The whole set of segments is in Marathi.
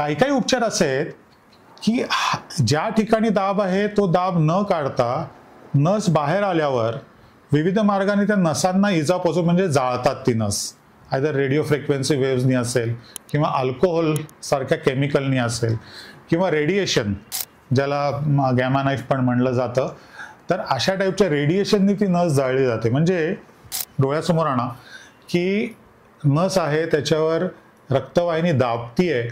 काही काही उपचार असे आहेत की ज्या ठिकाणी दाब आहे तो दाब न काढता नस बाहेर आल्यावर विविध मार्गाने त्या नसांना इजा पोहोचून म्हणजे जाळतात ती नस, आयदर रेडिओ फ्रिक्वेन्सी वेव्हजनी असेल किंवा अल्कोहोल सारख्या केमिकलनी असेल किंवा रेडिएशन ज्याला गॅमा नाईफ पण म्हणलं जातं. तर अशा टाईपच्या रेडिएशननी ती नस जाळली जाते. म्हणजे डोळ्यासमोर आणा की नस आहे त्याच्यावर रक्तवाहिनी दाबतीये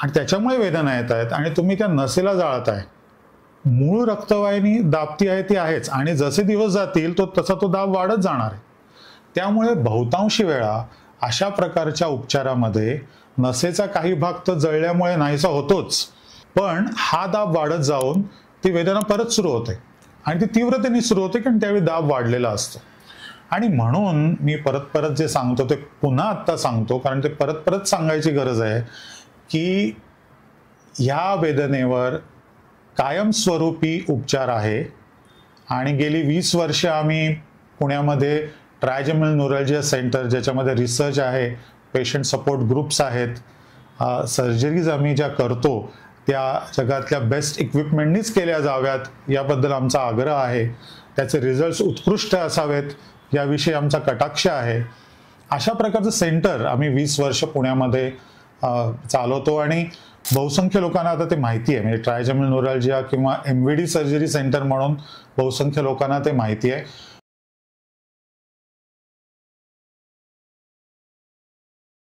आणि त्याच्यामुळे वेदना येत आहेत आणि तुम्ही त्या नसेला जाळताय. मूळ रक्तवाहिनी दाबती आहे ती आहेच आणि जसे दिवस जातील तसा तो दाब वाढत जाणार आहे. त्यामुळे बहुतांशी वेळा अशा प्रकारच्या उपचारामध्ये नसेचा काही भाग तर जळल्यामुळे नाहीसा होतोच, पण हा दाब वाढत जाऊन ती वेदना परत सुरू होते आणि ती तीव्रतेने सुरू होते कारण त्यावेळी दाब वाढलेला असतो. आणि म्हणून मी परत परत जे सांगतो ते पुन्हा आत्ता सांगतो, कारण ते परत परत सांगायची गरज आहे की ह्या वेदनेवर कायमस्वरूपी उपचार आहे. आणि गेली 20 वर्ष आम्ही पुण्यामध्ये ट्रायजेमिनल न्यूरॅल्जिया सेंटर, ज्याच्यामध्ये रिसर्च आहे, पेशंट सपोर्ट ग्रुप्स आहेत, सर्जरीज आम्ही ज्या करतो त्या जगातल्या बेस्ट इक्विपमेंटनीच केल्या जाव्यात याबद्दल आमचा आग्रह आहे. त्याचे रिझल्ट्स उत्कृष्ट असावेत याविषयी आमचा कटाक्ष आहे. अशा प्रकारचं सेंटर आम्ही 20 वर्ष पुण्यामध्ये चालवतो आणि बहुसंख्य लोकांना आता ते माहिती आहे. म्हणजे ट्रायजेमिनल न्यूरॅल्जिया किंवा MVD सर्जरी सेंटर म्हणून बहुसंख्य लोकांना ते माहिती आहे.